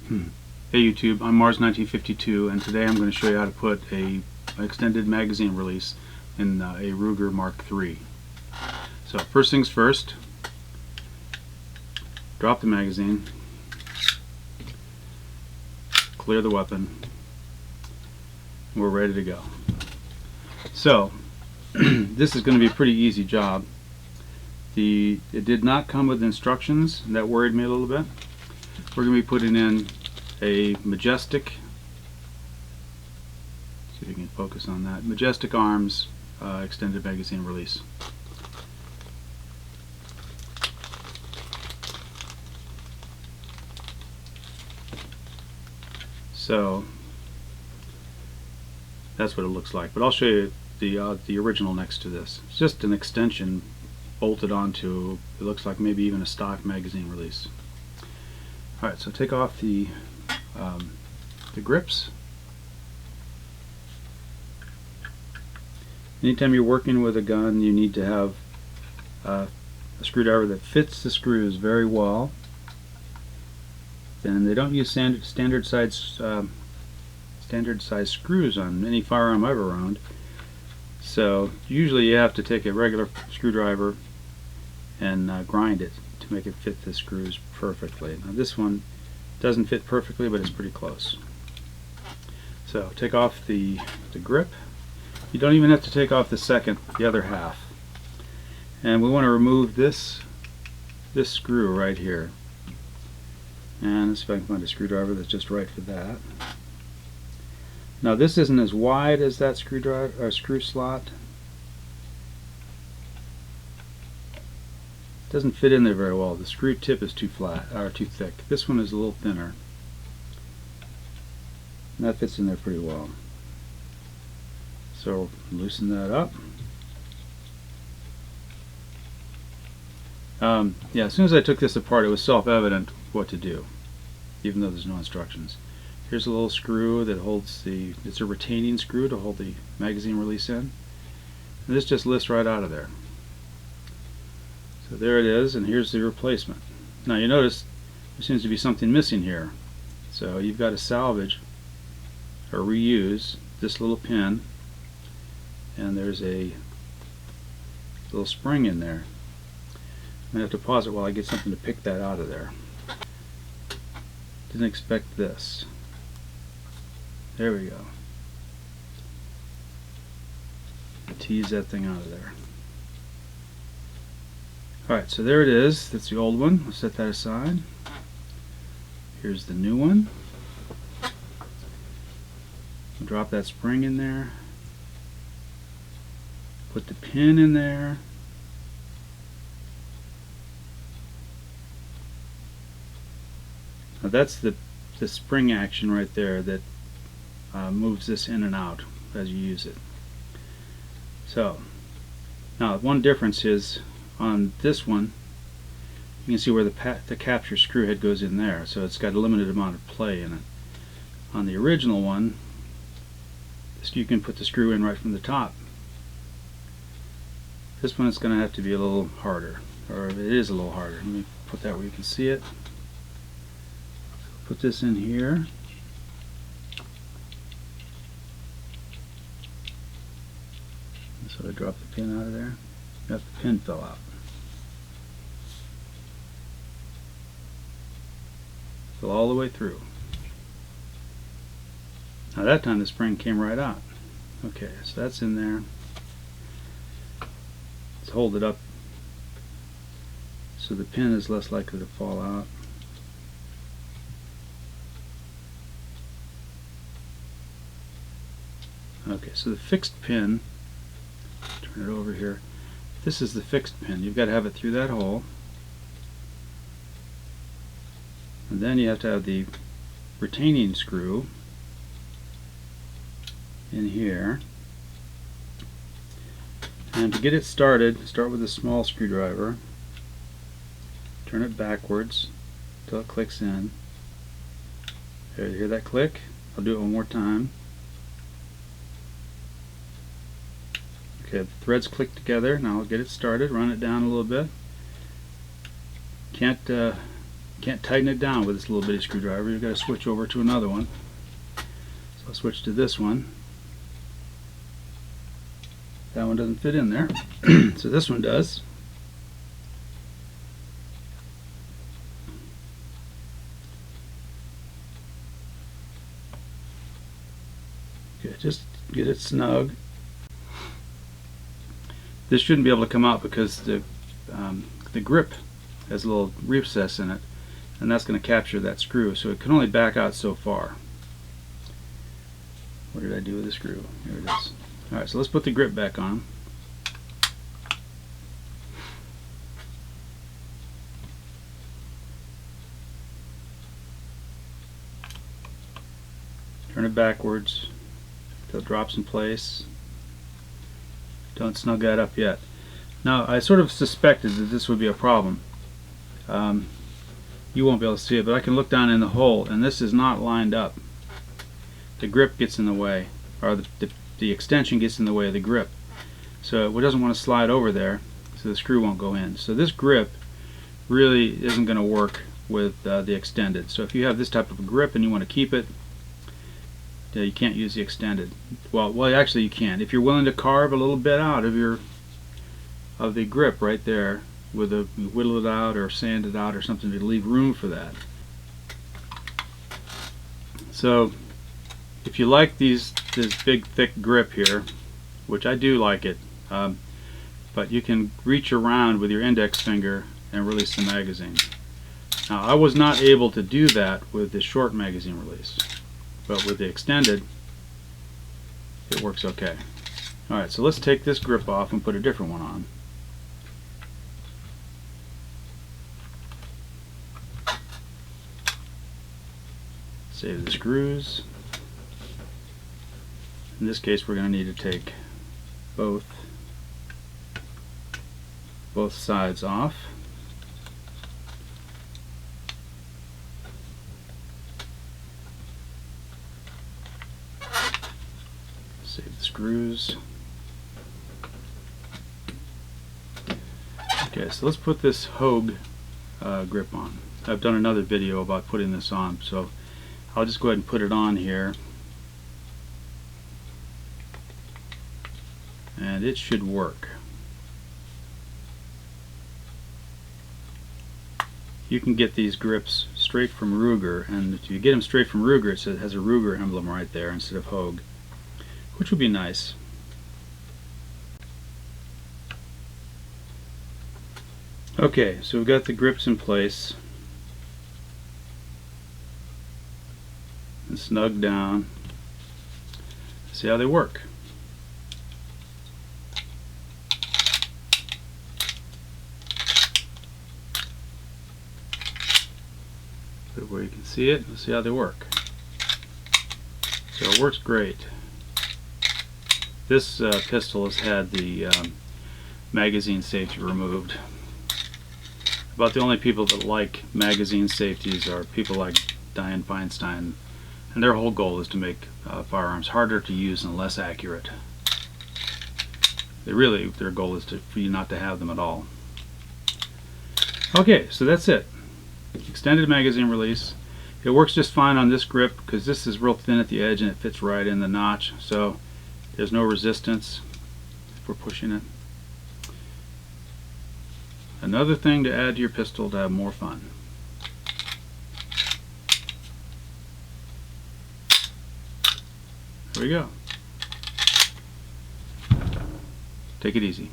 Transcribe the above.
Hey YouTube, I'm Mars1952, and today I'm going to show you how to put an extended magazine release in a Ruger Mark III. So first things first, drop the magazine, clear the weapon, and we're ready to go. So this is going to be a pretty easy job. It did not come with instructions, and that worried me a little bit. We're going to be putting in a Majestic, see if you can focus on that, Majestic Arms extended magazine release. So that's what it looks like, but I'll show you the original next to this. It's just an extension bolted onto, it looks like maybe even a stock magazine release. Alright, so take off the grips. Anytime you're working with a gun, you need to have a screwdriver that fits the screws very well. And they don't use standard size screws on any firearm I've ever owned. So usually you have to take a regular screwdriver and grind it to make it fit the screws perfectly. Now this one doesn't fit perfectly, but it's pretty close. So take off the grip. You don't even have to take off the other half. And we want to remove this screw right here. And let's see if I can find a screwdriver that's just right for that. Now this isn't as wide as that screw slot. It doesn't fit in there very well. The screw tip is too flat or too thick. This one is a little thinner. And that fits in there pretty well. So loosen that up. Yeah, as soon as I took this apart, it was self-evident what to do, even though there's no instructions. Here's a little screw that holds it's a retaining screw to hold the magazine release in. And this just lifts right out of there. So there it is, and here's the replacement. Now you notice there seems to be something missing here. So you've got to salvage or reuse this little pin, and there's a little spring in there. I'm going to have to pause it while I get something to pick that out of there. Didn't expect this. There we go. Tease that thing out of there. Alright, so there it is. That's the old one. We'll set that aside. Here's the new one. We'll drop that spring in there. Put the pin in there. Now that's the spring action right there that moves this in and out as you use it. So now one difference is on this one you can see where the capture screw head goes in there, so it's got a limited amount of play in it. On the original one you can put the screw in right from the top. This one is going to have to be a little harder, or it is a little harder. Let me put that where you can see it. Put this in here. So I dropped the pin out of there. Got the pin fell out. Fell all the way through. Now that time the spring came right out. Okay, so that's in there. Let's hold it up so the pin is less likely to fall out. Okay, so the fixed pin, turn it over here, this is the fixed pin. You've got to have it through that hole, and then you have to have the retaining screw in here. And to get it started, start with a small screwdriver, turn it backwards until it clicks in. There, you hear that click? I'll do it one more time. Okay, the threads click together. Now I'll get it started, run it down a little bit. Can't can't tighten it down with this little bitty screwdriver. You've got to switch over to another one. So I'll switch to this one. That one doesn't fit in there. So this one does. Okay, just get it snug. This shouldn't be able to come out because the grip has a little recess in it, and that's going to capture that screw, so it can only back out so far. What did I do with the screw? Here it is. Alright, so let's put the grip back on. Turn it backwards till it drops in place. Don't snug that up yet. Now, I sort of suspected that this would be a problem. You won't be able to see it, but I can look down in the hole, and this is not lined up. The grip gets in the way, or the extension gets in the way of the grip. So it doesn't want to slide over there, so the screw won't go in. So this grip really isn't going to work with the extended. So if you have this type of a grip and you want to keep it, you can't use the extended. Well, actually you can. If you're willing to carve a little bit out of the grip right there, with a whittle it out or sand it out or something to leave room for that. So if you like this big thick grip here, which I do like it, but you can reach around with your index finger and release the magazine. Now, I was not able to do that with the short magazine release, but with the extended it works okay. Alright, so let's take this grip off and put a different one on. Save the screws. In this case we're going to need to take both sides off. Save the screws. Okay, so let's put this Hogue grip on. I've done another video about putting this on, so I'll just go ahead and put it on here, and it should work. You can get these grips straight from Ruger, and if you get them straight from Ruger, it has a Ruger emblem right there instead of Hogue, which would be nice. Okay, so we've got the grips in place and snug down. See how they work. Put it where you can see it. Let's see how they work. So it works great. This pistol has had the magazine safety removed. About the only people that like magazine safeties are people like Diane Feinstein, and their whole goal is to make firearms harder to use and less accurate. Their goal is for you not to have them at all. Okay, so that's it. Extended magazine release. It works just fine on this grip because this is real thin at the edge and it fits right in the notch, so there's no resistance if we're pushing it. Another thing to add to your pistol to have more fun. There we go. Take it easy.